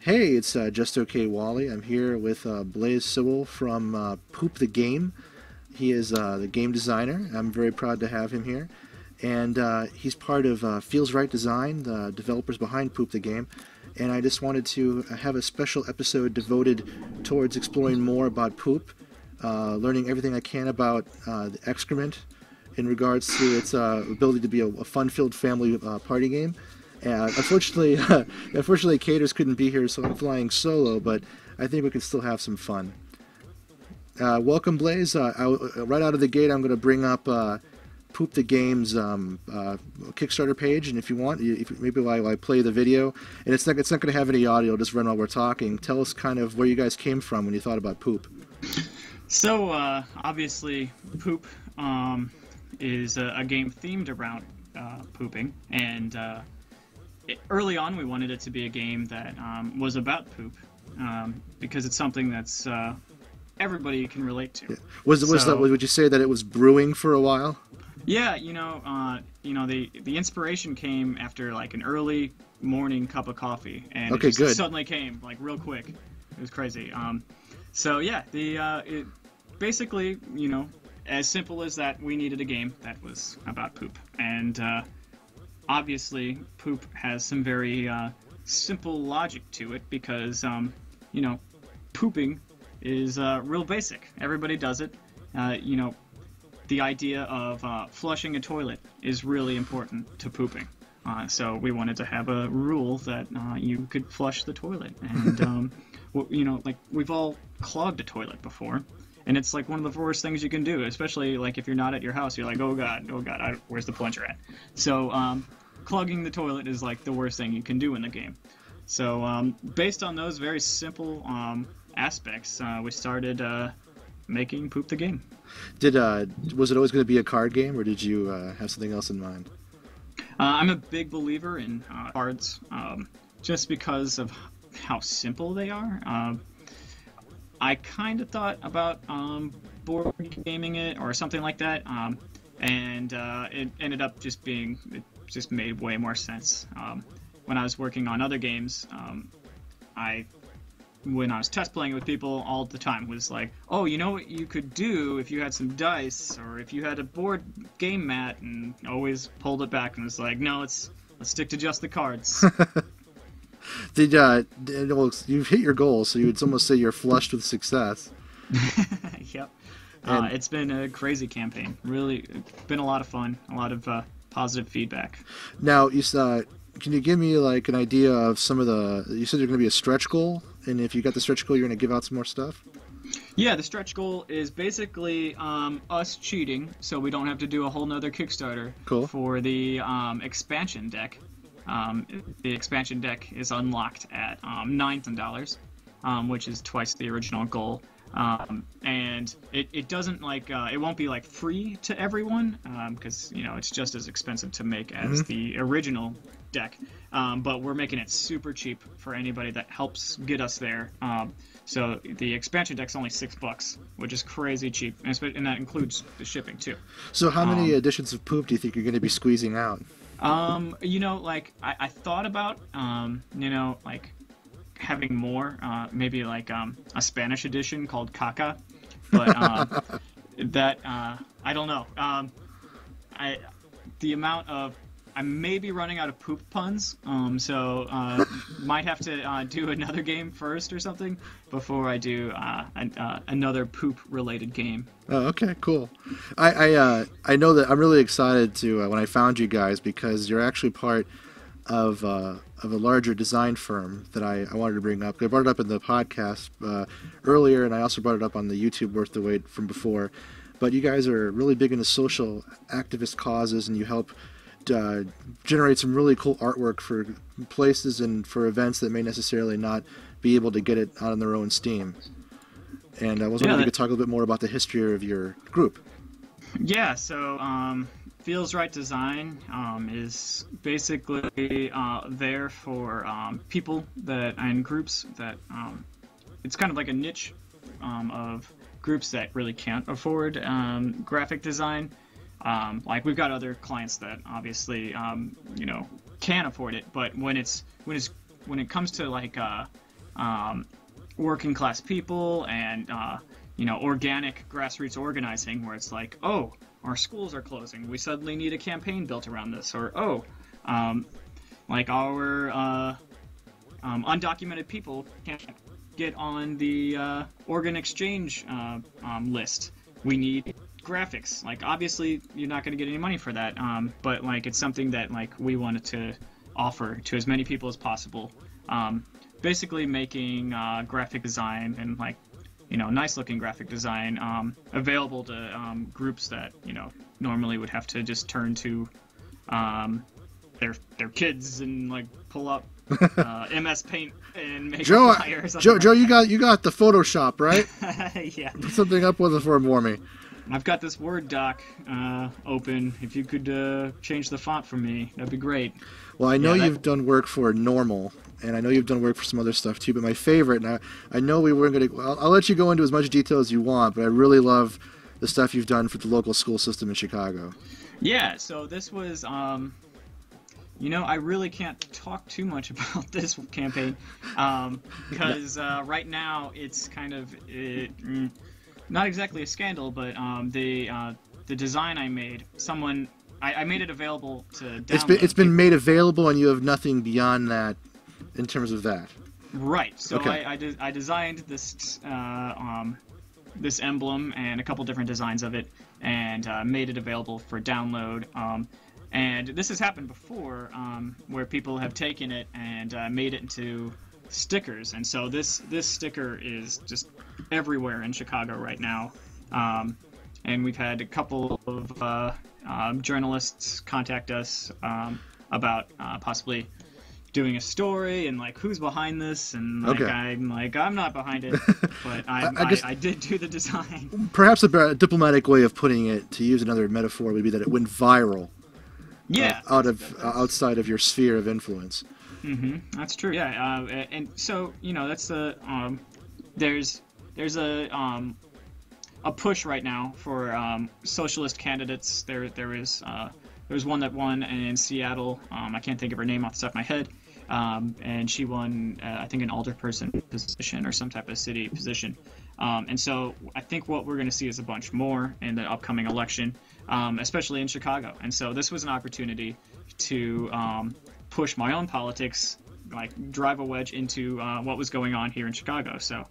Hey, it's Just Okay Wally. I'm here with Blaise Sewell from Poop the Game. He is the game designer. I'm very proud to have him here. And he's part of Feels Right Design, the developers behind Poop the Game. And I just wanted to have a special episode devoted towards exploring more about poop, learning everything I can about the excrement in regards to its ability to be a fun-filled family party game. Unfortunately, unfortunately, Caters couldn't be here, so I'm flying solo. But I think we can still have some fun. Welcome, Blaise. Right out of the gate, I'm going to bring up Poop the Game's Kickstarter page, and if you want, maybe while I play the video, and it's not going to have any audio, just run while we're talking. Tell us kind of where you guys came from when you thought about Poop. So, obviously, Poop is a game themed around pooping, and early on we wanted it to be a game that was about poop, because it's something that's everybody can relate to. Yeah. Would you say that it was brewing for a while? Yeah, the inspiration came after like an early morning cup of coffee, and okay, it just good. suddenly came like real quick. It was crazy. So yeah, it basically, as simple as that, we needed a game that was about poop, and obviously poop has some very simple logic to it because pooping is real basic. Everybody does it. The idea of flushing a toilet is really important to pooping. So we wanted to have a rule that you could flush the toilet. And, like we've all clogged a toilet before. And it's like one of the worst things you can do, especially like if you're not at your house. You're like, oh God, where's the plunger at? So clogging the toilet is like the worst thing you can do in the game. So based on those very simple aspects, we started making Poop the Game. Was it always going to be a card game, or did you have something else in mind? I'm a big believer in cards, just because of how simple they are. I kind of thought about board gaming it or something like that, and it ended up it just made way more sense. When I was working on other games, when I was test playing it with people all the time was like, oh, you know what you could do if you had some dice or if you had a board game mat, and always pulled it back and was like, no, let's stick to just the cards. Well, you've hit your goal, so you would almost say you're flushed with success. Yep. It's been a crazy campaign. Really, it's been a lot of fun, a lot of positive feedback. Now, can you give me like an idea of some of you said you're going to be a stretch goal, and if you got the stretch goal, you're going to give out some more stuff? Yeah, the stretch goal is basically us cheating, so we don't have to do a whole nother Kickstarter. Cool. For the expansion deck. The expansion deck is unlocked at $9, which is twice the original goal. And it doesn't it won't be like free to everyone, because it's just as expensive to make as the original deck. But we're making it super cheap for anybody that helps get us there. So the expansion deck's only $6, which is crazy cheap, and that includes the shipping too. So how many editions of Poop do you think you're going to be squeezing out? I thought about having more, maybe like a Spanish edition called Caca, but that I don't know. I may be running out of poop puns, so might have to do another game first or something before I do another poop-related game. Oh, okay, cool. I know that I'm really excited to when I found you guys, because you're actually part of a larger design firm that I wanted to bring up. I brought it up in the podcast earlier, and I also brought it up on the YouTube Worth the Wait from before. But you guys are really big into social activist causes, and you help generate some really cool artwork for places and for events that may necessarily not be able to get it out on their own steam. And I was wondering if you could talk a little bit more about the history of your group. Yeah, so Feels Right Design is basically there for people and groups that it's kind of like a niche of groups that really can't afford graphic design. Like we've got other clients that obviously can afford it, but when it comes to like working class people and organic grassroots organizing, where it's like, oh, our schools are closing, we suddenly need a campaign built around this, or like our undocumented people can't get on the organ exchange list. We need graphics. Like, obviously, you're not going to get any money for that, but like, it's something that like we wanted to offer to as many people as possible. Basically, making graphic design and like nice looking graphic design available to groups that normally would have to just turn to their kids and like pull up MS Paint and make a flyer or something. Joe, you got the Photoshop, right? Yeah. Put something up with it for me. I've got this Word doc open. If you could change the font for me, that'd be great. Well, I know you've done work for Normal, and I know you've done work for some other stuff too, but my favorite, and I know we weren't going to... I'll let you go into as much detail as you want, but I really love the stuff you've done for the local school system in Chicago. Yeah, so this was... I really can't talk too much about this campaign because right now it's kind of not exactly a scandal, but the design I made, I made it available to download. It's been made available, and you have nothing beyond that in terms of that. Right. So okay. I designed this this emblem and a couple different designs of it, and made it available for download. And this has happened before, where people have taken it and made it into stickers. And so this sticker is just everywhere in Chicago right now. And we've had a couple of journalists contact us about possibly doing a story and like who's behind this, and like, okay. I'm not behind it, but I did do the design. Perhaps a diplomatic way of putting it, to use another metaphor, would be that it went viral. Yeah, outside of your sphere of influence. Mm-hmm. That's true. Yeah, and so that's the there's a push right now for socialist candidates. There's one that won in Seattle. I can't think of her name off the top of my head, and she won I think an alderperson position or some type of city position. And so I think what we're going to see is a bunch more in the upcoming election. Especially in Chicago. And so this was an opportunity to push my own politics, like drive a wedge into what was going on here in Chicago. So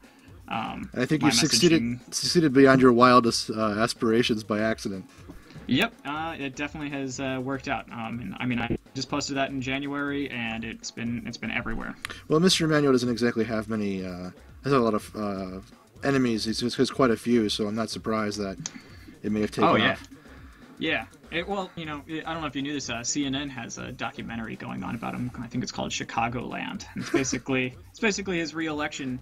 I think you succeeded beyond your wildest aspirations by accident. Yep, it definitely has worked out. And I mean, I just posted that in January, and it's been everywhere. Well, Mr. Emanuel doesn't exactly have many. Has a lot of enemies. He has quite a few, so I'm not surprised that it may have taken off. Yeah. I don't know if you knew this. CNN has a documentary going on about him. I think it's called Chicagoland. And it's basically his re-election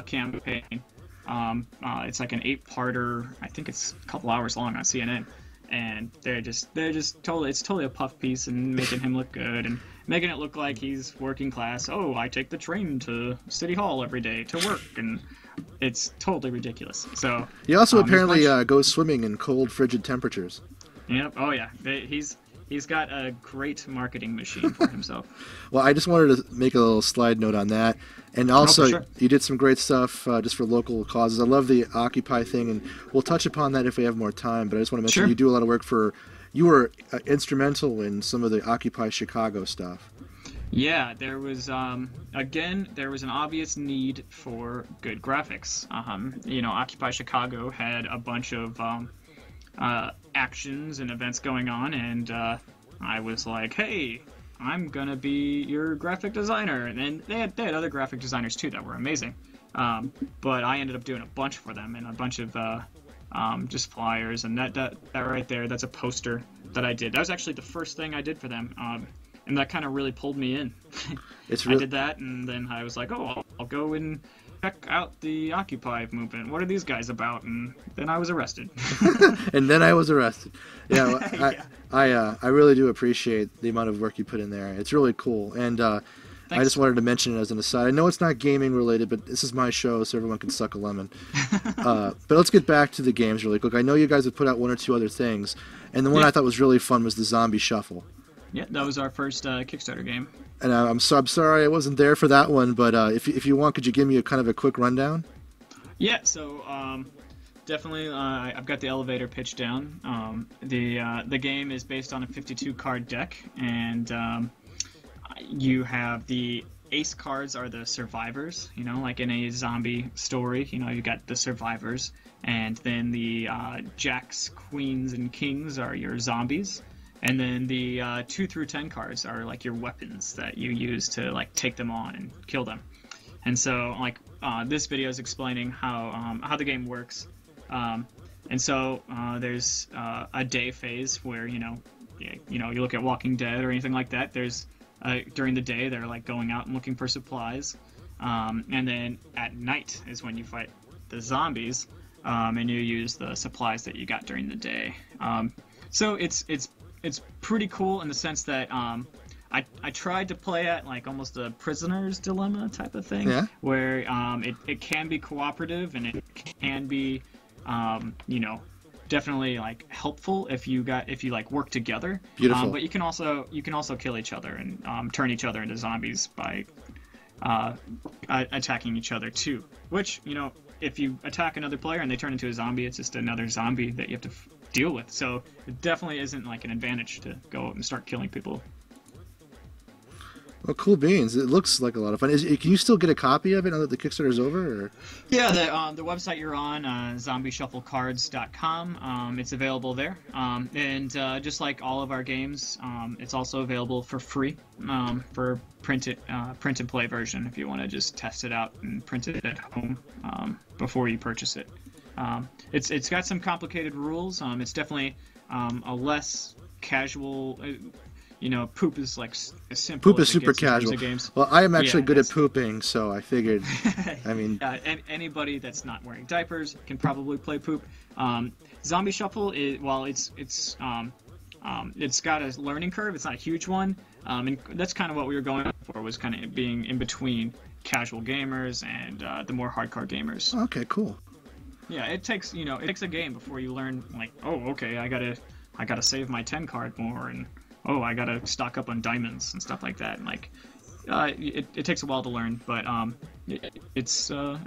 campaign. It's like an 8-parter. I think it's a couple hours long on CNN. And they're just totally. It's totally a puff piece and making him look good and making it look like he's working class. Oh, I take the train to City Hall every day to work, and it's totally ridiculous. So he also apparently goes swimming in cold, frigid temperatures. Yep. Oh yeah. He's got a great marketing machine for himself. Well, I just wanted to make a little slide note on that, and also sure. You did some great stuff just for local causes. I love the Occupy thing, and we'll touch upon that if we have more time. But I just want to mention you do a lot of work for. You were instrumental in some of the Occupy Chicago stuff. Yeah, there was there was an obvious need for good graphics. Occupy Chicago had a bunch of actions and events going on, and I was like, hey, I'm gonna be your graphic designer. And they had other graphic designers too that were amazing, but I ended up doing a bunch for them and a bunch of just flyers, and that right there, that's a poster that I did. That was actually the first thing I did for them, and that kind of really pulled me in. I did that, and then I was like, oh, I'll go and check out the Occupy movement. What are these guys about? And then I was arrested. Yeah, I really do appreciate the amount of work you put in there. It's really cool. And I just wanted to mention it as an aside. I know it's not gaming related, but this is my show, so everyone can suck a lemon. But let's get back to the games really quick. I know you guys have put out one or two other things, and the one I thought was really fun was the Zombie Shuffle. Yeah, that was our first Kickstarter game. And I'm sorry I wasn't there for that one, but if you want, could you give me a kind of a quick rundown? Yeah, so definitely, I've got the elevator pitch down. The game is based on a 52 card deck, and you have the ace cards are the survivors. You know, like in a zombie story, you know, you got the survivors, and then the jacks, queens, and kings are your zombies. And then the 2 through 10 cards are like your weapons that you use to like take them on and kill them. And so like this video is explaining how the game works. And so there's a day phase where you look at Walking Dead or anything like that. There's during the day they're like going out and looking for supplies, and then at night is when you fight the zombies, and you use the supplies that you got during the day. So it's pretty cool in the sense that I tried to play at like almost a prisoner's dilemma type of thing, Yeah. where it can be cooperative and it can be definitely like helpful if you like work together. Beautiful. But you can also kill each other and turn each other into zombies by attacking each other too. Which, if you attack another player and they turn into a zombie, it's just another zombie that you have to deal with. So it definitely isn't like an advantage to go out and start killing people. Well, cool beans. It looks like a lot of fun. Can you still get a copy of it now that the Kickstarter's over? Or? Yeah, the website you're on, zombieshufflecards.com, it's available there. And just like all of our games, it's also available for free for print and play version if you want to just test it out and print it at home before you purchase it. It's got some complicated rules. It's definitely a less casual. Poop is like as simple. Poop is super casual. Well, I am actually good at pooping, so I figured. I mean, anybody that's not wearing diapers can probably play poop. Zombie Shuffle is it's got a learning curve. It's not a huge one, and that's kind of what we were going for, was kind of being in between casual gamers and the more hardcore gamers. Okay, cool. Yeah, it takes a game before you learn, like, oh, okay, I gotta save my 10 card more, and oh, I gotta stock up on diamonds and stuff like that. And like, it takes a while to learn, but it's a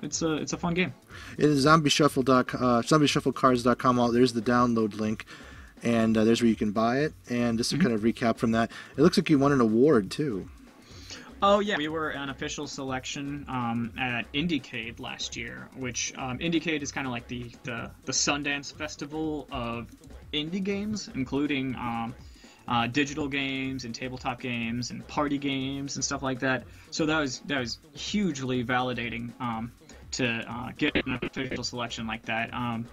fun game. It is zombieshufflecards.com. There's the download link, and there's where you can buy it. And just to kind of recap from that, it looks like you won an award too. Oh yeah, we were an official selection at Indiecade last year, which Indiecade is kind of like the Sundance Festival of indie games, including digital games and tabletop games and party games and stuff like that. So that was hugely validating to get an official selection like that on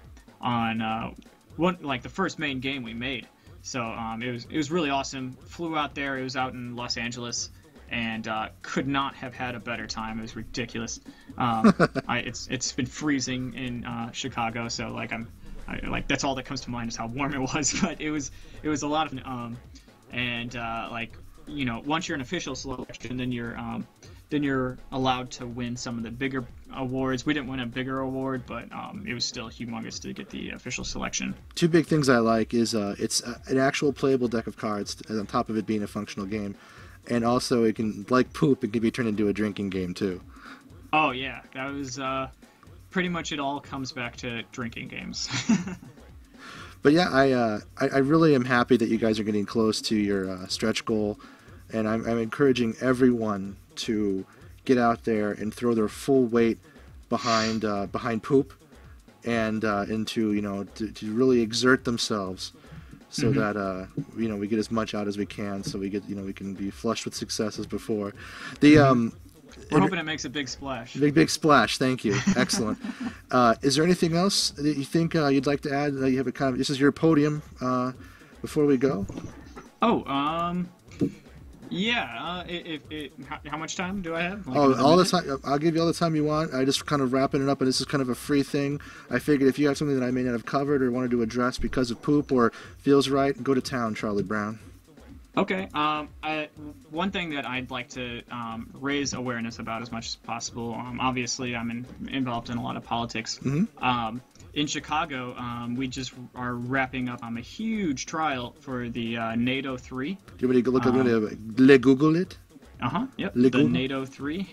the first main game we made. So it was really awesome. Flew out there. It was out in Los Angeles, and could not have had a better time. It was ridiculous. It's been freezing in Chicago, so like that's all that comes to mind is how warm it was. But it was a lot of fun. Once you're an official selection, then you're allowed to win some of the bigger awards. We didn't win a bigger award, but it was still humongous to get the official selection. Two big things I like is it's an actual playable deck of cards on top of it being a functional game, and also it can, like poop, it can be turned into a drinking game too. Oh yeah, that was pretty much, it all comes back to drinking games. But yeah, I really am happy that you guys are getting close to your stretch goal, and I'm encouraging everyone to get out there and throw their full weight behind poop, and to really exert themselves, so that we get as much out as we can, so we can be flushed with success as before. We're hoping it makes a big splash. Big splash. Thank you. Excellent. Is there anything else that you think you'd like to add? You have this is your podium before we go. Oh, yeah. How much time do I have? Like all the time. I'll give you all the time you want. I just kind of wrapping it up, and this is kind of a free thing. I figured if you have something that I may not have covered or wanted to address because of poop or feels right, go to town, Charlie Brown. Okay. One thing that I'd like to raise awareness about as much as possible. Obviously, I'm involved in a lot of politics. Mm-hmm. in Chicago, we just are wrapping up a huge trial for the NATO 3. Do you want me to look at Google it? Yep. Le The Google? NATO 3.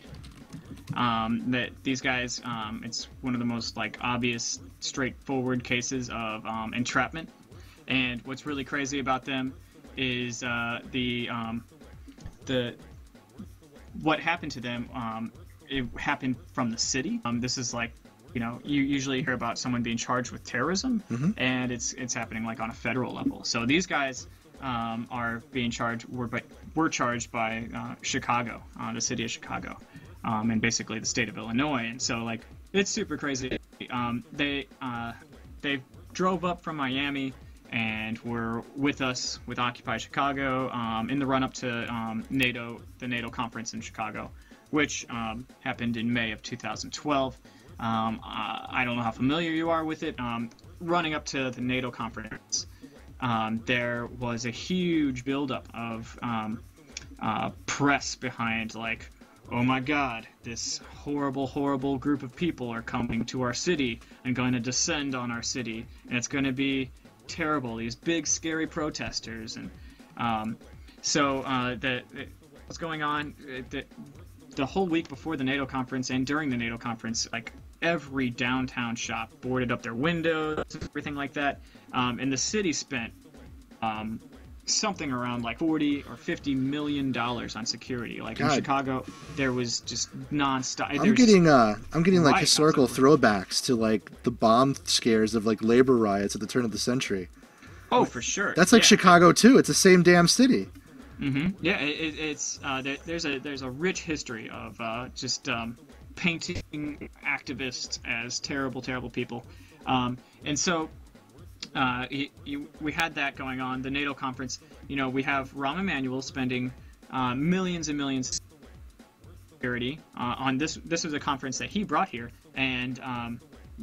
That these guys, it's one of the most like obvious, straightforward cases of entrapment. And what's really crazy about them is what happened to them. It happened from the city. This is like, you know, you usually hear about someone being charged with terrorism, and it's happening like on a federal level. So these guys are being charged. Were charged by Chicago, the city of Chicago, and basically the state of Illinois. And so like it's super crazy. They drove up from Miami and were with us with Occupy Chicago in the run-up to the NATO conference in Chicago, which happened in May of 2012. I don't know how familiar you are with it. Running up to the NATO conference, there was a huge buildup of press behind, like, oh my God, this horrible, horrible group of people are coming to our city and going to descend on our city, and it's going to be terrible. These big, scary protesters, and what's going on? The whole week before the NATO conference and during the NATO conference, like every downtown shop boarded up their windows, everything like that, and the city spent something around like 40 or 50 million dollars on security. Like God. In Chicago, there was just nonstop. I'm getting like historical throwbacks to like the bomb scares of like labor riots at the turn of the century. Oh, for sure. That's like Chicago too. It's the same damn city. Yeah, it's there's a rich history of just painting activists as terrible, terrible people, and so we had that going on. The NATO conference, you know, we have Rahm Emanuel spending millions and millions security on this. This was a conference that he brought here and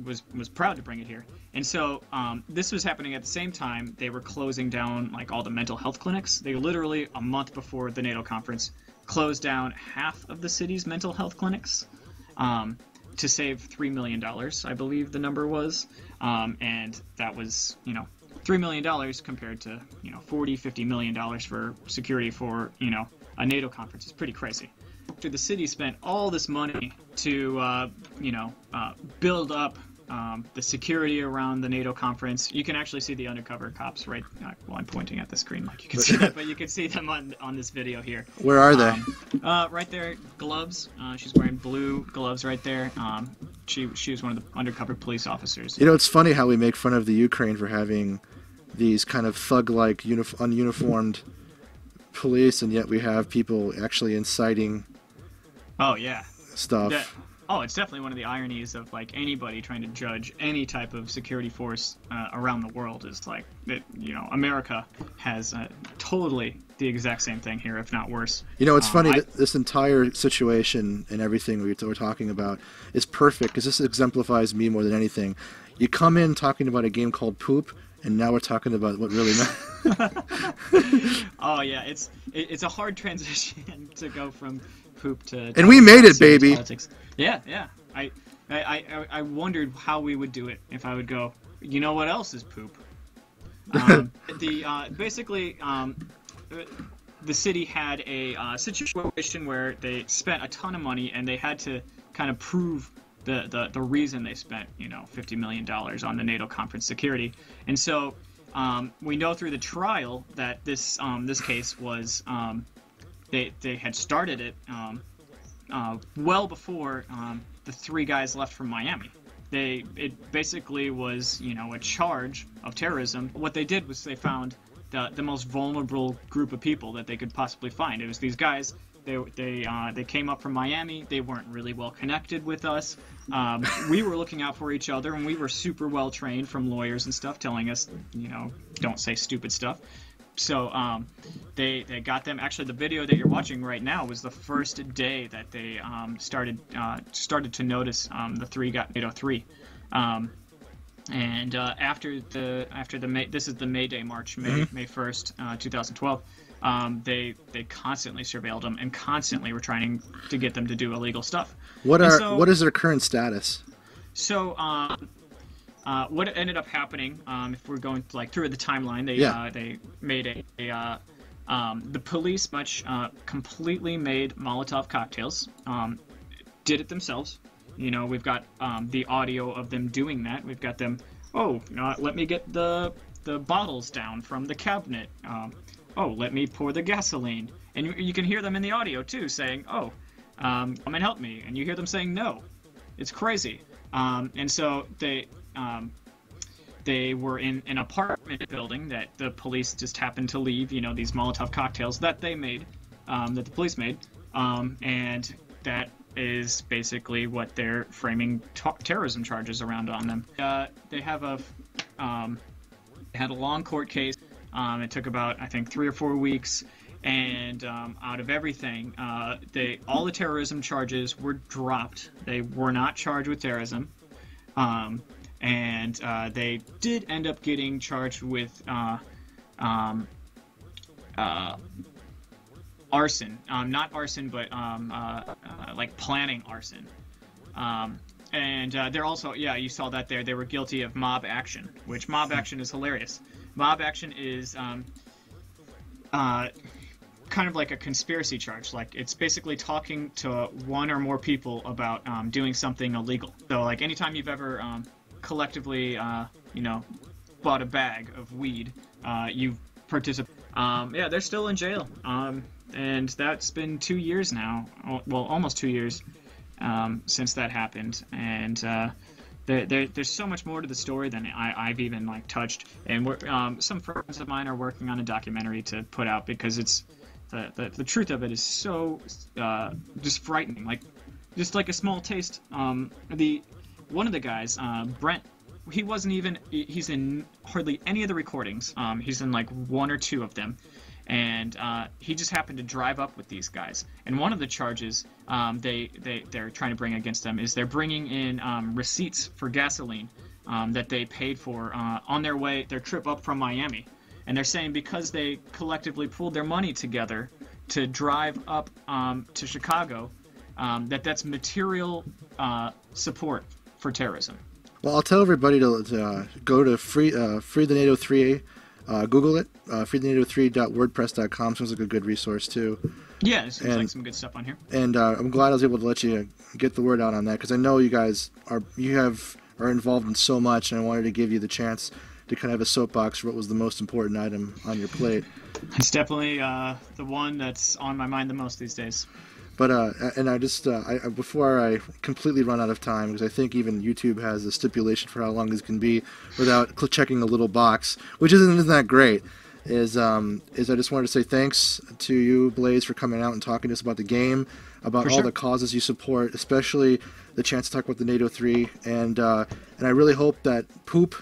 was proud to bring it here. And so this was happening at the same time they were closing down like all the mental health clinics. They literally a month before the NATO conference closed down half of the city's mental health clinics to save $3 million, I believe the number was. And that was, you know, $3 million compared to, you know, $40-50 million for security for, you know, a NATO conference is pretty crazy. After the city spent all this money to, build up the security around the NATO conference. You can actually see the undercover cops right while I'm pointing at the screen, like you can see that, but you can see them on this video here. Where are they? Right there, gloves. She's wearing blue gloves right there. She was one of the undercover police officers. You know, it's funny how we make fun of the Ukraine for having these kind of thug-like ununiformed police, and yet we have people actually inciting. Oh yeah. Stuff. It's definitely one of the ironies of like anybody trying to judge any type of security force around the world is like that. You know, America has totally the exact same thing here, if not worse. You know, it's funny that this entire situation and everything we're talking about is perfect because this exemplifies me more than anything. You come in talking about a game called Poop, and now we're talking about what really matters. Oh yeah, it's a hard transition to go from Poop to. And we made it, baby. Politics. Yeah. I wondered how we would do it if I would go. You know what else is Poop? Basically, the city had a situation where they spent a ton of money and they had to kind of prove the reason they spent, you know, $50 million on the NATO conference security. And so we know through the trial that this case was they had started it well before the three guys left from Miami. It basically was, you know, a charge of terrorism. What they did was they found the most vulnerable group of people that they could possibly find. It was these guys. They came up from Miami. They weren't really well connected with us. We were looking out for each other, and we were super well trained from lawyers and stuff, telling us, you know, don't say stupid stuff. So they got them. Actually, the video that you're watching right now was the first day that they started to notice the three got NATO 3. And after the May, this is the May Day March, May 1st, 2012. They constantly surveilled them and constantly were trying to get them to do illegal stuff. What is their current status? So what ended up happening, if we're going like through the timeline, they made the police completely made Molotov cocktails, did it themselves. You know, we've got the audio of them doing that. We've got them, let me get the bottles down from the cabinet. Let me pour the gasoline. And you can hear them in the audio too, saying, come and help me. And you hear them saying no. It's crazy. And so they were in an apartment building that the police just happened to leave, you know, these Molotov cocktails that they made, that the police made. And that is basically what they're framing terrorism charges around on them. They have had a long court case. It took about, I think, 3 or 4 weeks. And out of everything, all the terrorism charges were dropped. They were not charged with terrorism. And they did end up getting charged with arson. Not arson, but like planning arson. And they're also, you saw that there. They were guilty of mob action, which mob action is hilarious. Mob action is kind of like a conspiracy charge. Like, it's basically talking to one or more people about doing something illegal. So, like, anytime you've ever collectively, bought a bag of weed, you've participated. They're still in jail. And that's been 2 years now. Well, almost 2 years since that happened. And there's so much more to the story than I've even like touched. And some friends of mine are working on a documentary to put out, because it's the truth of it is so just frightening. Like, just like a small taste. One of the guys, Brent, he's in hardly any of the recordings. He's in like 1 or 2 of them. And he just happened to drive up with these guys. And one of the charges they're trying to bring against them is they're bringing in receipts for gasoline that they paid for on their trip up from Miami. And they're saying because they collectively pooled their money together to drive up to Chicago, that's material support for terrorism. Well, I'll tell everybody to go to Free the NATO 3A. Google it, freethenado3.wordpress.com. Sounds like a good resource too. Yeah, it seems like some good stuff on here. And I'm glad I was able to let you get the word out on that, because I know you guys are involved in so much, and I wanted to give you the chance to kind of have a soapbox for what was the most important item on your plate. It's definitely the one that's on my mind the most these days. But and I just before I completely run out of time, because I think even YouTube has a stipulation for how long this can be without checking a little box, which isn't that great. Is I just wanted to say thanks to you, Blaise, for coming out and talking to us about the game, about all the causes you support, especially the chance to talk about the NATO 3, and I really hope that Poop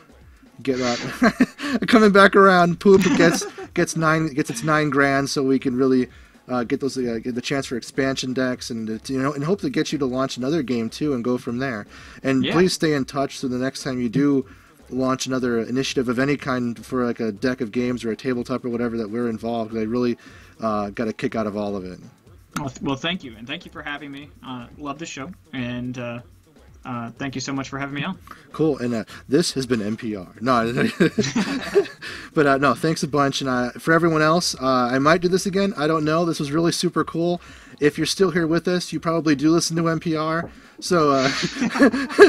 coming back around. Poop gets its $9,000, so we can really get the chance for expansion decks, and and hope to get you to launch another game too, and go from there. And please stay in touch, so the next time you do launch another initiative of any kind for like a deck of games or a tabletop or whatever, that we're involved, because I really got a kick out of all of it. Well, thank you, and thank you for having me. Love the show, and thank you so much for having me on. Cool, and this has been NPR. No, but no, thanks a bunch. And for everyone else, I might do this again. I don't know. This was really super cool. If you're still here with us, you probably do listen to NPR. So,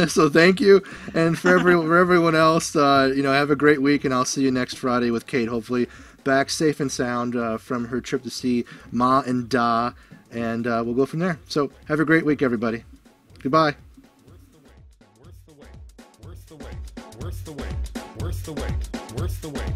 so thank you. And for everyone else, have a great week, and I'll see you next Friday with Kate. Hopefully, back safe and sound from her trip to see Ma and Da, and we'll go from there. So, have a great week, everybody. Goodbye. Worth the wait, worth the wait, worth the wait, worth the wait.